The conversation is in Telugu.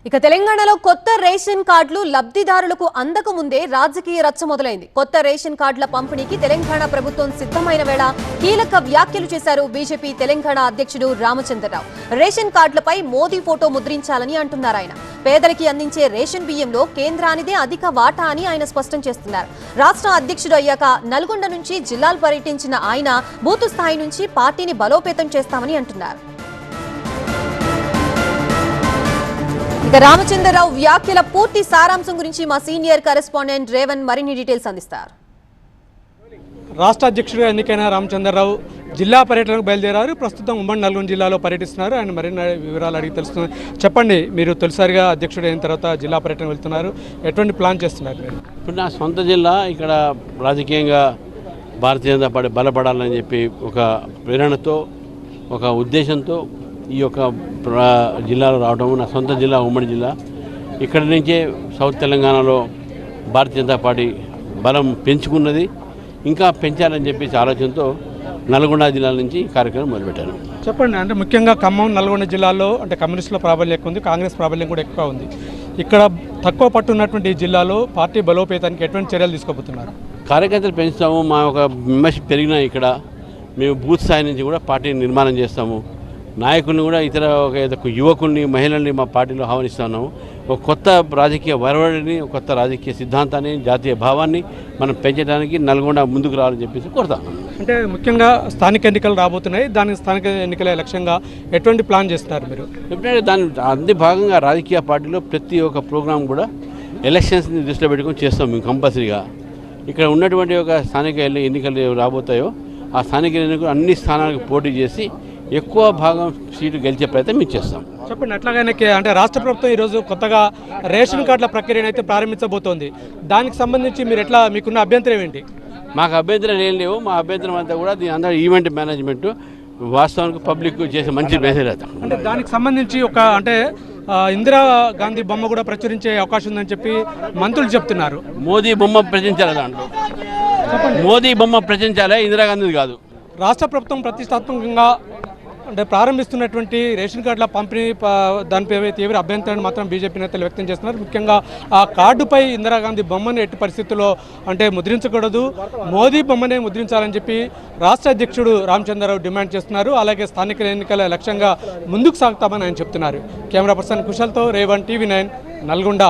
ఇక తెలంగాణలో కొత్త రేషన్ కార్డులు లబ్ధిదారులకు అందక ముందే రాజకీయ రచ్చ మొదలైంది. కొత్త రేషన్ కార్డుల పంపిణీకి తెలంగాణ ప్రభుత్వం సిద్ధమైన వేళ కీలక వ్యాఖ్యలు చేశారు బీజేపీ తెలంగాణ అధ్యక్షుడు రామచంద్రరావు. రేషన్ కార్డులపై మోదీ ఫోటో ముద్రించాలని అంటున్నారు ఆయన. పేదలకి అందించే రేషన్ బియ్యంలో కేంద్రానిదే అధిక వాటా అని ఆయన స్పష్టం చేస్తున్నారు. రాష్ట్ర అధ్యక్షుడు అయ్యాక నల్గొండ నుంచి జిల్లాలు పర్యటించిన ఆయన బూతు స్థాయి నుంచి పార్టీని బలోపేతం చేస్తామని అంటున్నారు. ఇక రామచంద్రరావు వ్యాఖ్యల పూర్తి సారాంశం గురించి మా సీనియర్ కరెస్పాండెంట్ రేవన్ మరిన్ని డీటెయిల్స్ అందిస్తారు. రాష్ట్ర అధ్యక్షుడిగా ఎన్నికైన రామచంద్రరావు జిల్లా పర్యటనకు బయలుదేరారు. ప్రస్తుతం ఉమ్మడి నల్గొండ జిల్లాలో పర్యటిస్తున్నారు. ఆయన మరిన్ని వివరాలు అడిగి తెలుస్తున్నారు. చెప్పండి, మీరు తొలిసారిగా అధ్యక్షుడు అయిన తర్వాత జిల్లా పర్యటన వెళ్తున్నారు, ఎటువంటి ప్లాన్ చేస్తున్నారు మీరు? ఇప్పుడు నా సొంత జిల్లా ఇక్కడ రాజకీయంగా భారతీయ జనతా పార్టీ బలపడాలని చెప్పి ఒక ప్రేరణతో ఒక ఉద్దేశంతో ఈ యొక్క జిల్లాలో రావడం. నా సొంత జిల్లా ఉమ్మడి జిల్లా. ఇక్కడి నుంచే సౌత్ తెలంగాణలో భారతీయ జనతా పార్టీ బలం పెంచుకున్నది, ఇంకా పెంచాలని చెప్పేసి ఆలోచనతో నల్గొండ జిల్లా నుంచి కార్యక్రమం మొదలుపెట్టాను. చెప్పండి, అంటే ముఖ్యంగా ఖమ్మం నల్గొండ జిల్లాలో అంటే కమ్యూనిస్టుల ప్రాబల్యం ఎక్కువ ఉంది, కాంగ్రెస్ ప్రాబల్యం కూడా ఎక్కువ ఉంది. ఇక్కడ తక్కువ పట్టు ఉన్నటువంటి ఈ జిల్లాలో పార్టీ బలోపేతానికి ఎటువంటి చర్యలు తీసుకోబోతున్నారు? కార్యకర్తలు పెంచుతాము. మా ఒక మెంబర్షిప్ పెరిగినా ఇక్కడ మేము బూత్ స్థాయి నుంచి కూడా పార్టీని నిర్మాణం చేస్తాము. నాయకుల్ని కూడా ఇతర ఒక యువకుల్ని మహిళల్ని మా పార్టీలో ఆహ్వానిస్తున్నాము. ఒక కొత్త రాజకీయ వరవడిని, ఒక కొత్త రాజకీయ సిద్ధాంతాన్ని, జాతీయ భావాన్ని మనం పెంచడానికి నల్గొండ ముందుకు రావాలని చెప్పేసి కోరుతాను. అంటే ముఖ్యంగా స్థానిక ఎన్నికలు రాబోతున్నాయి, దాని స్థానిక ఎన్నికల లక్ష్యంగా ఎటువంటి ప్లాన్ చేస్తున్నారు మీరు? ఎప్పుడైతే దాని అందే భాగంగా రాజకీయ పార్టీలో ప్రతి ఒక్క ప్రోగ్రాం కూడా ఎలక్షన్స్ని దృష్టిలో పెట్టుకొని చేస్తాం మేము కంపల్సరీగా. ఇక్కడ ఉన్నటువంటి ఒక స్థానిక ఎన్నికలు రాబోతాయో ఆ స్థానిక ఎన్నికలు అన్ని స్థానాలకు పోటీ చేసి ఎక్కువ భాగం సీటు గెలిచే ప్రయత్నం మేము చేస్తాం. చెప్పండి, అట్లాగానే అంటే రాష్ట్ర ప్రభుత్వం ఈరోజు కొత్తగా రేషన్ కార్డుల ప్రక్రియను అయితే ప్రారంభించబోతోంది. దానికి సంబంధించి మీరు ఎట్లా, మీకున్న అభ్యంతరం ఏంటి? మాకు అభ్యంతరం ఏం లేవు. మా అభ్యంతరం అంతా కూడా దీని అందరూ ఈవెంట్ మేనేజ్మెంట్ వాస్తవానికి పబ్లిక్ చేసే మంచి మెసేజ్ అవుతాం. అంటే దానికి సంబంధించి ఒక అంటే ఇందిరా గాంధీ బొమ్మ కూడా ప్రచురించే అవకాశం ఉందని చెప్పి మంత్రులు చెప్తున్నారు. మోదీ బొమ్మ ప్రచురించాలి, దాంట్లో మోదీ బొమ్మ ప్రచురించాలి, ఇందిరాగాంధీ కాదు. రాష్ట్ర ప్రభుత్వం ప్రతిష్టాత్మకంగా అంటే ప్రారంభిస్తున్నటువంటి రేషన్ కార్డుల పంపిణీ దానిపై తీవ్ర అభ్యంతరాన్ని మాత్రం బీజేపీ నేతలు వ్యక్తం చేస్తున్నారు. ముఖ్యంగా ఆ కార్డుపై ఇందిరాగాంధీ బొమ్మను ఎట్టి పరిస్థితుల్లో అంటే ముద్రించకూడదు, మోదీ బొమ్మనే ముద్రించాలని చెప్పి రాష్ట్ర అధ్యక్షుడు రామచంద్రరావు డిమాండ్ చేస్తున్నారు. అలాగే స్థానిక ఎన్నికల లక్ష్యంగా ముందుకు సాగుతామని ఆయన చెప్తున్నారు. Camera person కుశల్తో Revan, TV9 Nalgonda.